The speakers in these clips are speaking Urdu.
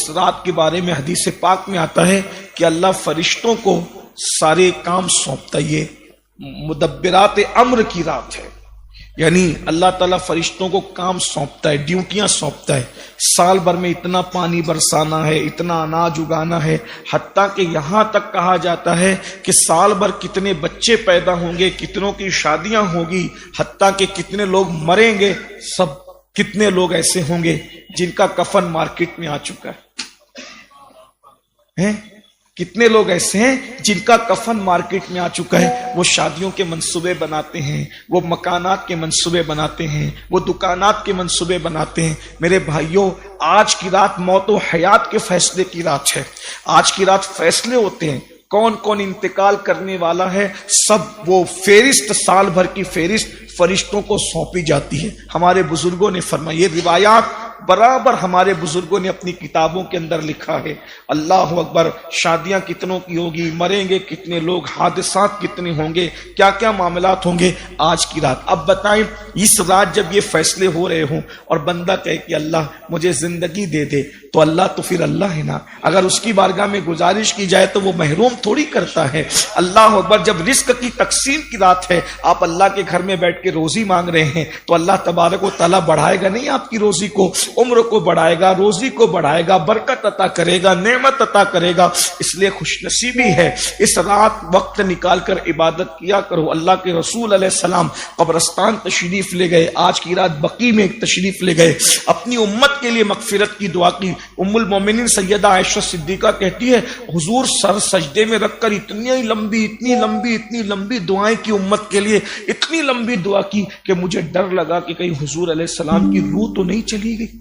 اس رات کے بارے میں حدیث پاک میں آتا ہے کہ اللہ فرشتوں کو سارے کام سونپتا ہے. یہ مدبرات امر کی رات ہے، یعنی اللہ تعالیٰ فرشتوں کو کام سونپتا ہے، ڈیوٹیاں سونپتا ہے. سال بھر میں اتنا پانی برسانا ہے، اتنا اناج اگانا ہے، حتیٰ کہ یہاں تک کہا جاتا ہے کہ سال بھر کتنے بچے پیدا ہوں گے، کتنوں کی شادیاں ہوں گی، حتیٰ کہ کتنے لوگ مریں گے. سب کتنے لوگ ایسے ہوں گے جن کا کفن مارکیٹ میں آ چکا ہے؟ کتنے لوگ ایسے ہیں جن کا کفن مارکیٹ میں آ چکا ہے؟ وہ شادیوں کے منصوبے بناتے ہیں، وہ مکانات کے منصوبے بناتے ہیں، وہ دکانات کے منصوبے بناتے ہیں. میرے بھائیوں، آج کی رات موت و حیات کے فیصلے کی رات ہے. آج کی رات فیصلے ہوتے ہیں. کون کون انتقال کرنے والا ہے، سب وہ فہرست، سال بھر کی فہرست فرشتوں کو سونپی جاتی ہے. ہمارے بزرگوں نے فرمایا، یہ روایات برابر ہمارے بزرگوں نے اپنی کتابوں کے اندر لکھا ہے. اللہ اکبر. شادیاں کتنوں کی ہوگی، مریں گے کتنے لوگ، حادثات کتنے ہوں گے، کیا کیا معاملات ہوں گے آج کی رات. اب بتائیں، اس رات جب یہ فیصلے ہو رہے ہوں اور بندہ کہے کہ اللہ مجھے زندگی دے دے، تو اللہ تو پھر اللہ ہے نا. اگر اس کی بارگاہ میں گزارش کی جائے تو وہ محروم تھوڑی کرتا ہے. اللہ اکبر. جب رزق کی تقسیم کی رات ہے، آپ اللہ کے گھر میں بیٹھ کے روزی مانگ رہے ہیں، تو اللہ تبارک و تعالیٰ بڑھائے گا نہیں آپ کی روزی کو، عمر کو بڑھائے گا، روزی کو بڑھائے گا، برکت عطا کرے گا، نعمت عطا کرے گا. اس لیے خوش نصیبی ہے. اس رات وقت نکال کر عبادت کیا کرو. اللہ کے رسول علیہ السلام قبرستان تشریف لے گئے، آج کی رات بقیع میں تشریف لے گئے، اپنی امت کے لیے مغفرت کی دعا کی. ام المومنین سیدہ عائشہ صدیقہ کہتی ہے، حضور سر سجدے میں رکھ کر اتنی لمبی دعائیں کی امت کے لیے، اتنی لمبی دعا کی کہ مجھے ڈر لگا کہ کہیں حضور علیہ السلام کی روح تو نہیں چلی گئی.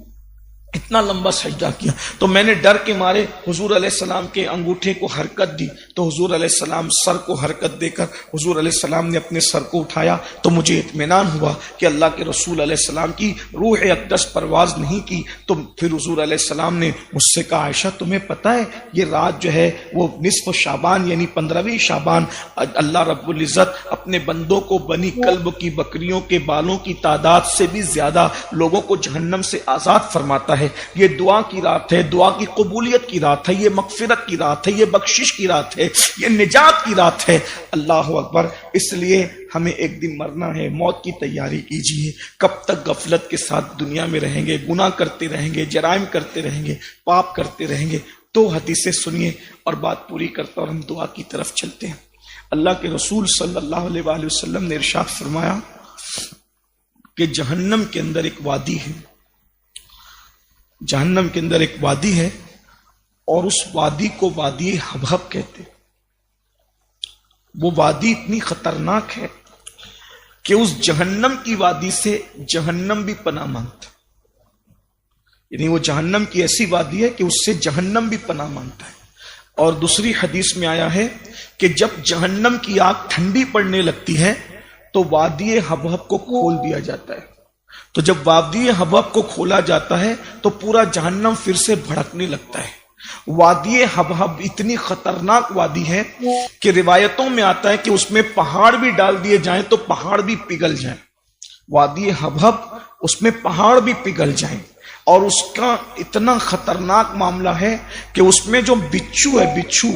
اتنا لمبا سجدہ کیا. تو میں نے ڈر کے مارے حضور علیہ السلام کے انگوٹھے کو حرکت دی، تو حضور علیہ السلام سر کو حرکت دے کر حضور علیہ السلام نے اپنے سر کو اٹھایا، تو مجھے اطمینان ہوا کہ اللہ کے رسول علیہ السلام کی روح اقدس پرواز نہیں کی. تو پھر حضور علیہ السلام نے مجھ سے کہا، عائشہ تمہیں پتہ ہے یہ رات جو ہے وہ نصف شعبان یعنی 15ویں شعبان، اللہ رب العزت اپنے بندوں کو بنی کلب کی بکریوں کے بالوں کی تعداد سے بھی زیادہ لوگوں کو جہنم سے آزاد فرماتا ہے. یہ دعا کی رات ہے، دعا کی قبولیت کی رات ہے، یہ مغفرت کی رات ہے، یہ بخشش کی رات ہے، یہ نجات کی رات ہے. اللہ اکبر. اس لیے ہمیں ایک دن مرنا ہے، موت کی تیاری کیجیے. کب تک غفلت کے ساتھ دنیا میں رہیں گے، گناہ کرتے رہیں گے، جرائم کرتے رہیں گے، پاپ کرتے رہیں گے. تو حدیثیں سنیے اور بات پوری کرتا اور ہم دعا کی طرف چلتے ہیں. اللہ کے رسول صلی اللہ علیہ وآلہ وسلم نے ارشاد فرمایا کہ جہنم کے اندر ایک وادی ہے، جہنم کے اندر ایک وادی ہے، اور اس وادی کو وادی حبہب کہتے. وہ وادی اتنی خطرناک ہے کہ اس جہنم کی وادی سے جہنم بھی پناہ مانگتا ہے. یعنی وہ جہنم کی ایسی وادی ہے کہ اس سے جہنم بھی پناہ مانگتا ہے. اور دوسری حدیث میں آیا ہے کہ جب جہنم کی آگ ٹھنڈی پڑنے لگتی ہے تو وادی حبہب کو کھول دیا جاتا ہے. تو جب وادی حبہب کو کھولا جاتا ہے تو پورا جہنم پھر سے بھڑکنے لگتا ہے. وادی حبہب اتنی خطرناک وادی ہے کہ روایتوں میں آتا ہے کہ اس میں پہاڑ بھی ڈال دیے جائیں تو پہاڑ بھی پگھل جائیں. وادی حبہب، اس میں پہاڑ بھی پگھل جائیں. اور اس کا اتنا خطرناک معاملہ ہے کہ اس میں جو بچھو ہے، بچھو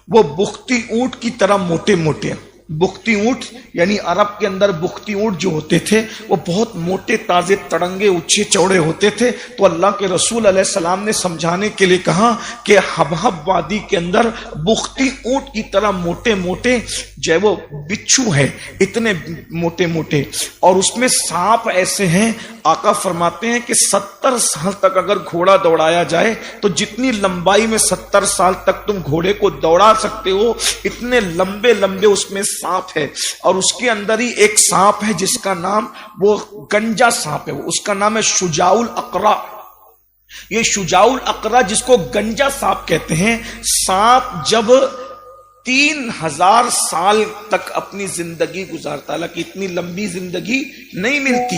وہ بختی اونٹ کی طرح موٹے موٹے ہیں. بختی اونٹ یعنی عرب کے اندر بختی اونٹ جو ہوتے تھے وہ بہت موٹے، تازے، تڑنگے، اونچے چوڑے ہوتے تھے. تو اللہ کے رسول علیہ السلام نے سمجھانے کے لیے کہا کہ حبہب وادی کے اندر بختی اونٹ کی طرح موٹے موٹے جو وہ بچھو ہے، اتنے موٹے موٹے، اور اس میں سانپ ایسے ہیں. آقا فرماتے ہیں کہ 70 سال تک اگر گھوڑا دوڑایا جائے تو جتنی لمبائی میں 70 سال تک تم گھوڑے کو دوڑا سکتے ہو، اتنے لمبے لمبے اس میں سانپ ہے. اور اس کے اندر ہی ایک سانپ ہے جس کا نام وہ گنجا سانپ ہے، اس کا نام ہے شجاع الاقرع. یہ شجاع الاقرع جس کو گنجا سانپ کہتے ہیں، سانپ جب 3000 سال تک اپنی زندگی گزارتا، حالانکہ اتنی لمبی زندگی نہیں ملتی،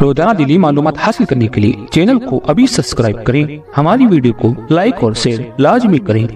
روزانہ دینی معلومات حاصل کرنے کے لیے چینل کو ابھی سبسکرائب کریں، ہماری ویڈیو کو لائک اور شیئر لازمی کریں۔